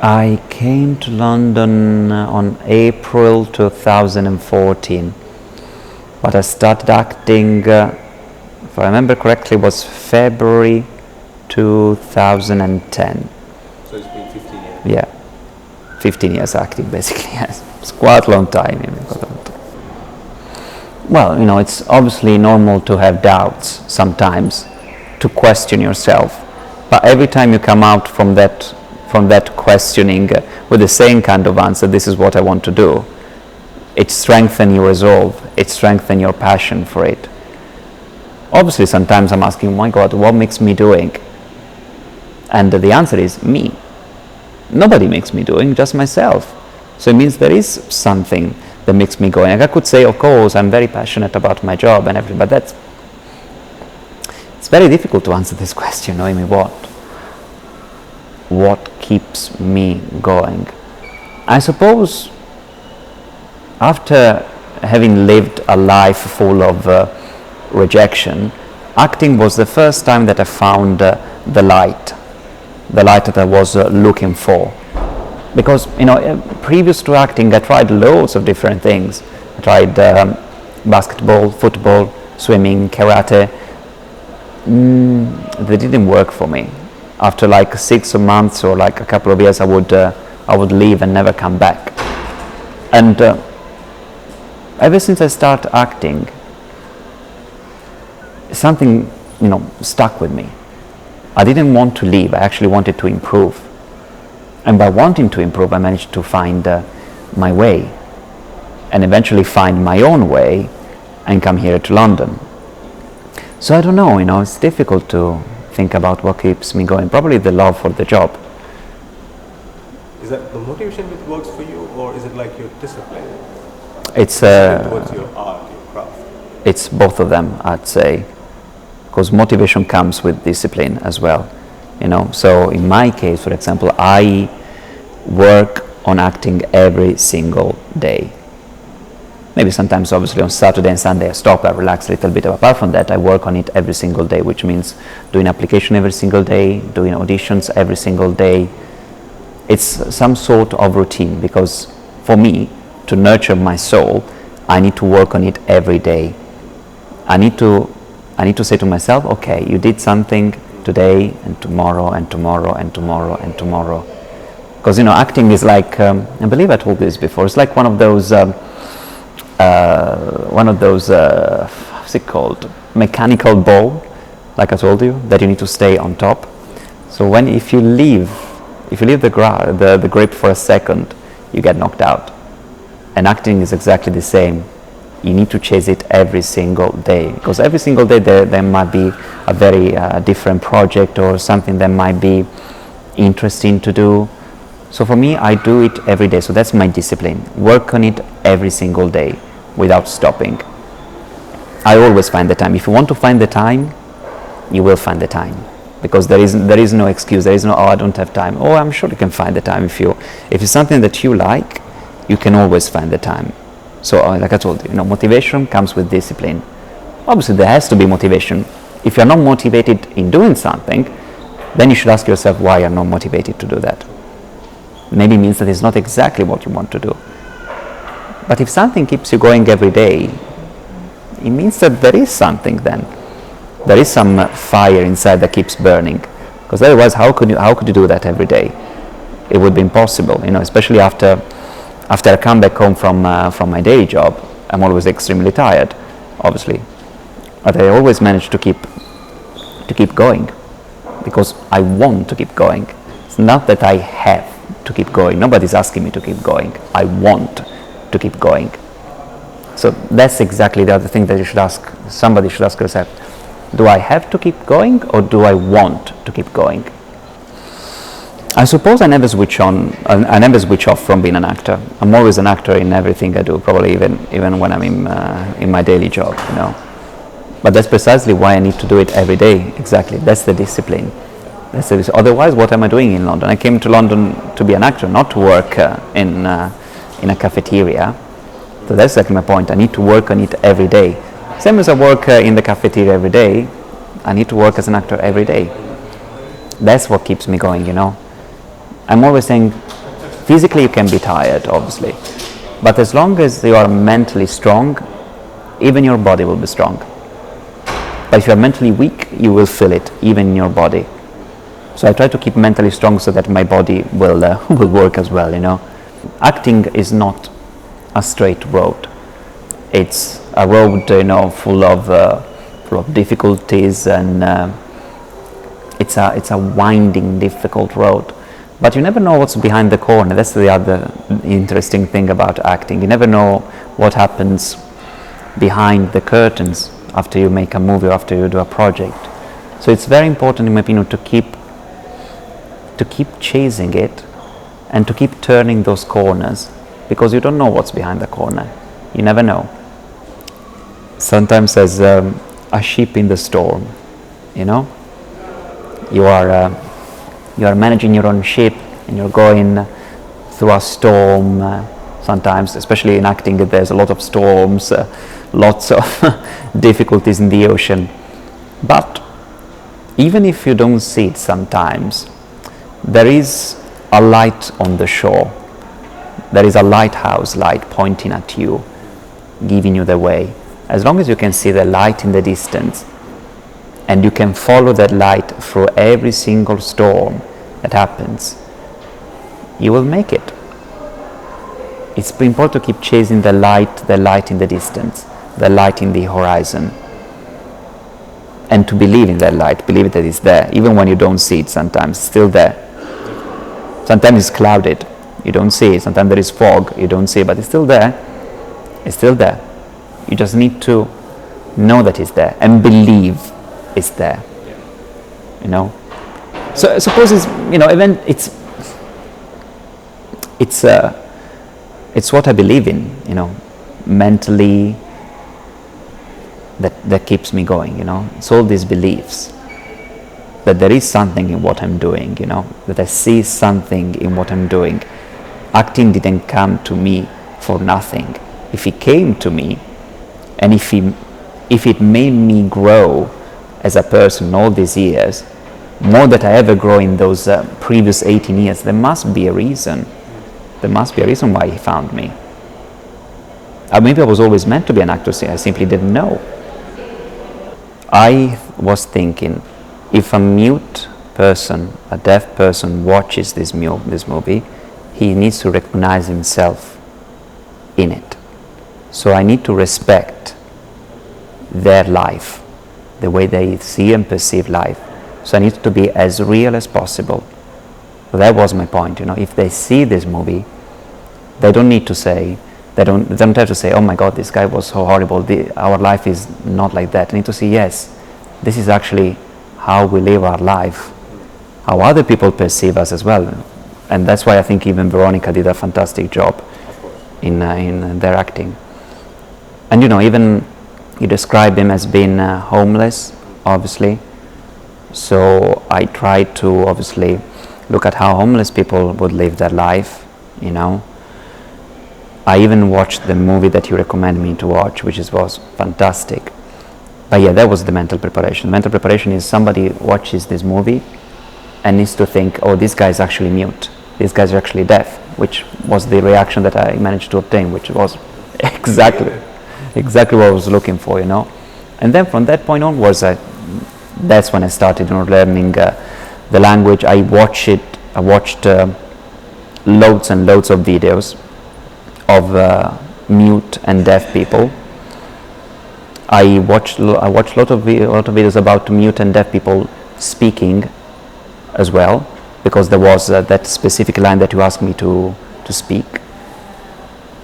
I came to London on April 2014, but I started acting, if I remember correctly, was February 2010. So it's been 15 years. Yeah, 15 years acting basically, yes. It's quite a long time. Well, it's obviously normal to have doubts sometimes, to question yourself, but every time you come out from that questioning with the same kind of answer, this is what I want to do, it strengthens your resolve, it strengthens your passion for it. Obviously sometimes I'm asking, my God, what makes me doing? And the answer is me. Nobody makes me doing, just myself. So it means there is something that makes me going. Like I could say, of course, I'm very passionate about my job and everything, but it's very difficult to answer this question, knowing me what keeps me going. I suppose after having lived a life full of rejection, acting was the first time that I found the light that I was looking for. Because previous to acting, I tried loads of different things. I tried basketball, football, swimming, karate. They didn't work for me. After like 6 months or like a couple of years, I would leave and never come back. And ever since I started acting, something stuck with me. I didn't want to leave. I actually wanted to improve. And by wanting to improve, I managed to find my way, and eventually find my own way, and come here to London. So I don't know. It's difficult to think about what keeps me going. Probably the love for the job. Is that the motivation that works for you, or is it like your discipline? It's towards your art, your craft? It's both of them, I'd say, because motivation comes with discipline as well. So in my case, for example, I work on acting every single day. Maybe sometimes, obviously, on Saturday and Sunday I stop, I relax a little bit. Apart from that, I work on it every single day, which means doing application every single day, doing auditions every single day. It's some sort of routine, because for me, to nurture my soul, I need to work on it every day. I need to say to myself, okay, you did something today and tomorrow and tomorrow and tomorrow and tomorrow. Because acting is like, I believe I told this before, it's like one of those what's it called, mechanical ball, like I told you, that you need to stay on top. So if you leave the grip for a second, you get knocked out. And acting is exactly the same. You need to chase it every single day, because every single day there might be a very different project or something that might be interesting to do. So for me, I do it every day. So that's my discipline. Work on it every single day without stopping. I always find the time. If you want to find the time, you will find the time, because there is no excuse. There is no, I don't have time. I'm sure you can find the time. If it's something that you like, you can always find the time. So like I told you, motivation comes with discipline. Obviously there has to be motivation. If you're not motivated in doing something, then you should ask yourself why you're not motivated to do that. Maybe it means that it's not exactly what you want to do. But if something keeps you going every day, it means that there is something then. There is some fire inside that keeps burning. Because otherwise, how could you do that every day? It would be impossible, especially after I come back home from my day job. I'm always extremely tired, obviously. But I always manage to keep going, because I want to keep going. It's not that I have to keep going. Nobody's asking me to keep going. I want to keep going. So that's exactly the other thing that somebody should ask yourself. Do I have to keep going, or do I want to keep going? I suppose I never switch off from being an actor. I'm always an actor in everything I do, probably even when I'm in my daily job, But that's precisely why I need to do it every day. Exactly, that's the discipline. Otherwise, what am I doing in London? I came to London to be an actor, not to work in a cafeteria. So that's exactly my point. I need to work on it every day. Same as I work in the cafeteria every day, I need to work as an actor every day. That's what keeps me going, I'm always saying, physically you can be tired, obviously, but as long as you are mentally strong, even your body will be strong. But if you are mentally weak, you will feel it, even in your body. So I try to keep mentally strong so that my body will will work as well, you know. Acting is not a straight road. It's a road, you know, full of difficulties, and it's a winding, difficult road. But you never know what's behind the corner. That's the other interesting thing about acting. You never know what happens behind the curtains after you make a movie or after you do a project. So it's very important, in my opinion, to keep chasing it and to keep turning those corners, because you don't know what's behind the corner. You never know. Sometimes there's a ship in the storm, you know. You are managing your own ship and you're going through a storm. Sometimes, especially in acting, there's a lot of storms, lots of difficulties in the ocean. But even if you don't see it sometimes, there is a light on the shore. There is a lighthouse light pointing at you, giving you the way. As long as you can see the light in the distance and you can follow that light through every single storm that happens, you will make it. It's important to keep chasing the light in the distance, the light in the horizon, and to believe in that light, believe that it's there, even when you don't see it sometimes, it's still there. Sometimes it's clouded, you don't see it. Sometimes there is fog, you don't see it, but it's still there. It's still there. You just need to know that it's there and believe it's there. You know. So suppose it's, you know, even it's what I believe in, you know, mentally. That keeps me going, you know. It's all these beliefs that there is something in what I'm doing, you know, that I see something in what I'm doing. Acting didn't come to me for nothing. If it came to me, and if it made me grow as a person all these years, more than I ever grow in those previous 18 years, there must be a reason. There must be a reason why he found me. Maybe I was always meant to be an actor, I simply didn't know. I was thinking, if a mute person, a deaf person watches this movie, he needs to recognize himself in it. So I need to respect their life, the way they see and perceive life. So I need to be as real as possible. So that was my point, you know. If they see this movie, they don't need to say, they don't have to say, oh my God, this guy was so horrible, our life is not like that. They need to see, yes, this is actually how we live our life, how other people perceive us as well. And that's why I think even Veronica did a fantastic job in their acting. And you know, even you describe him as being homeless, obviously. So I tried to obviously look at how homeless people would live their life, you know. I even watched the movie that you recommended me to watch, which was fantastic. But yeah, that was the mental preparation. Mental preparation is somebody watches this movie and needs to think, oh, this guy is actually mute. This guy's actually deaf, which was the reaction that I managed to obtain, which was exactly what I was looking for, you know. And then from that point onwards, that's when I started, you know, learning the language. I watched loads and loads of videos of mute and deaf people. I watched a lot of videos about mute and deaf people speaking as well, because there was that specific line that you asked me to speak.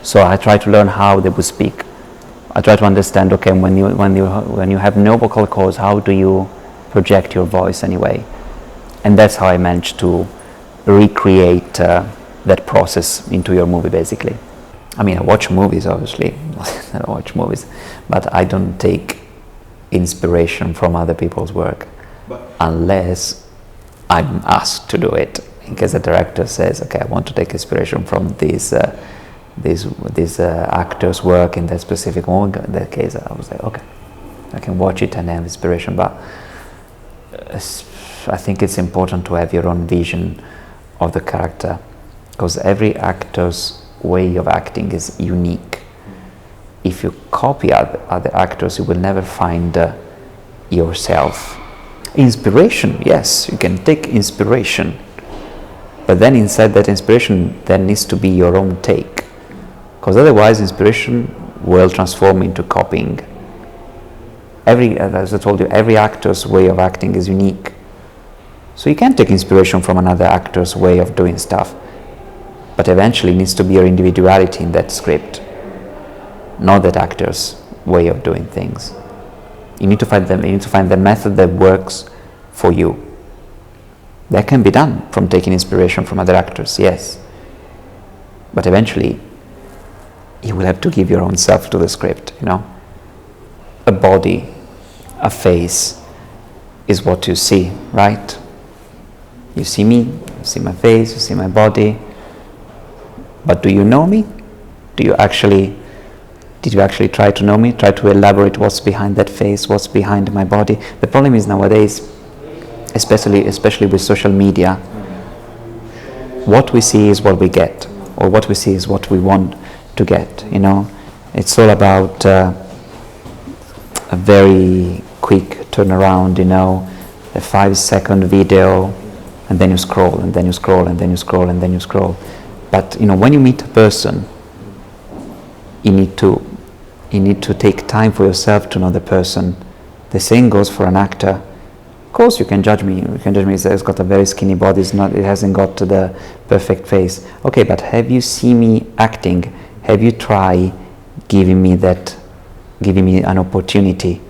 So I tried to learn how they would speak. I tried to understand, okay, when you have no vocal cords, how do you project your voice anyway? And that's how I managed to recreate that process into your movie, basically. I mean, I watch movies, obviously. I watch movies, but I don't take inspiration from other people's work unless I'm asked to do it. In case the director says, okay, I want to take inspiration from this actor's work in that specific movie, in that case, I was like, okay, I can watch it and have inspiration. But I think it's important to have your own vision of the character, because every actor's way of acting is unique. If you copy other actors, you will never find yourself. Inspiration, yes, you can take inspiration, but then inside that inspiration there needs to be your own take, because otherwise inspiration will transform into copying. As I told you, every actor's way of acting is unique. So you can take inspiration from another actor's way of doing stuff, but eventually it needs to be your individuality in that script, not that actor's way of doing things. You need to find the method that works for you. That can be done from taking inspiration from other actors, yes. But eventually, you will have to give your own self to the script, you know. A body, a face is what you see, right? You see me, you see my face, you see my body. But do you know me? Did you actually try to know me? Try to elaborate what's behind that face, what's behind my body? The problem is nowadays, especially with social media, what we see is what we get, or what we see is what we want to get, you know. It's all about a very quick turnaround, you know, a 5-second video, and then you scroll, and then you scroll, and then you scroll, and then you scroll. But, you know, when you meet a person, you need to take time for yourself to know the person. The same goes for an actor. Of course, you can judge me. You can judge me. It's got a very skinny body. It hasn't got the perfect face. Okay, but have you seen me acting? Have you tried giving me an opportunity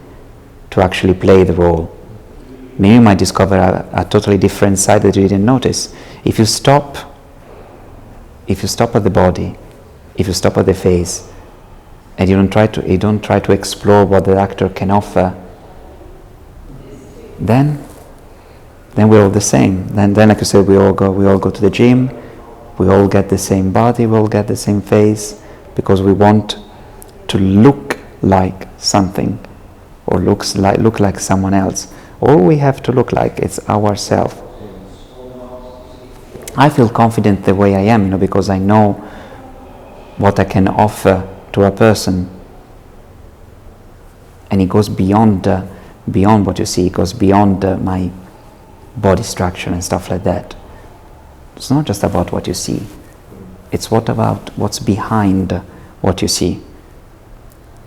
to actually play the role? Maybe you might discover a totally different side that you didn't notice. If you stop at the body, if you stop at the face, and you don't try to explore what the actor can offer, then we're all the same. Then like I said, we all go to the gym, we all get the same body, we all get the same face, because we want to look like something, or look like someone else. All we have to look like is ourselves. I feel confident the way I am, you know, because I know what I can offer to a person, and it goes beyond what you see. It goes beyond my body structure and stuff like that. It's not just about what you see. It's about what's behind what you see.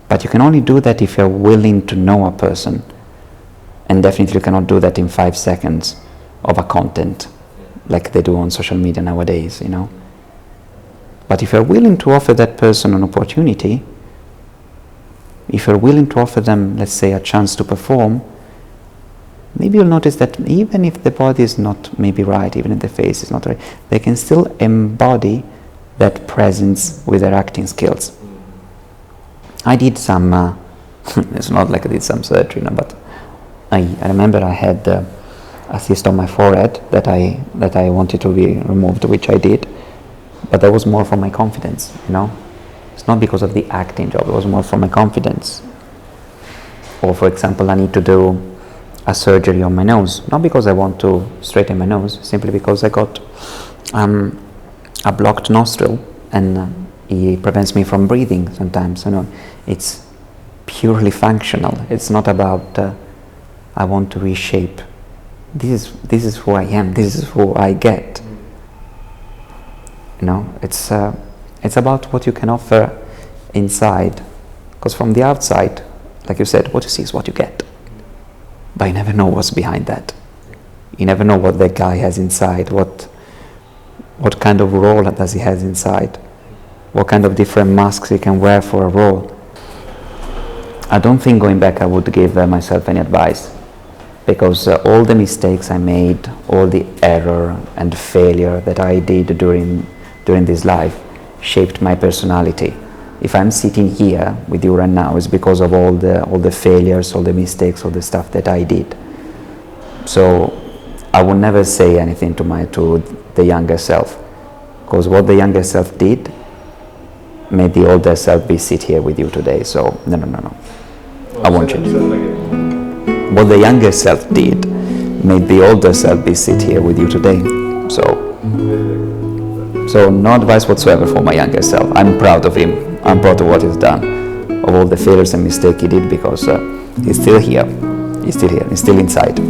But you can only do that if you're willing to know a person, and definitely you cannot do that in 5 seconds of a content like they do on social media nowadays, you know. But if you're willing to offer that person an opportunity, if you're willing to offer them, let's say, a chance to perform, maybe you'll notice that even if the body is not maybe right, even if the face is not right, they can still embody that presence with their acting skills. I did some, it's not like I did some surgery, you know, but I remember I had a cyst on my forehead that I wanted to be removed, which I did. But that was more for my confidence, you know. It's not because of the acting job, it was more for my confidence. Or for example, I need to do a surgery on my nose, not because I want to straighten my nose, simply because I got a blocked nostril, and it prevents me from breathing sometimes, you know. It's purely functional. It's not about I want to reshape. This is who I am, this is who I get. You know, it's about what you can offer inside, because from the outside, like you said, what you see is what you get, but you never know what's behind that. You never know what that guy has inside, what kind of role does he has inside, what kind of different masks he can wear for a role. I don't think going back I would give myself any advice, because all the mistakes I made, all the error and failure that I did during this life shaped my personality. If I'm sitting here with you right now, it's because of all the failures, all the mistakes, all the stuff that I did. So I would never say anything to the younger self, because what the younger self did made the older self be sit here with you today. So no. I want you to. What the younger self did made the older self be sit here with you today. So So no advice whatsoever for my younger self. I'm proud of him. I'm proud of what he's done, of all the failures and mistakes he did, because he's still here. He's still here. He's still inside.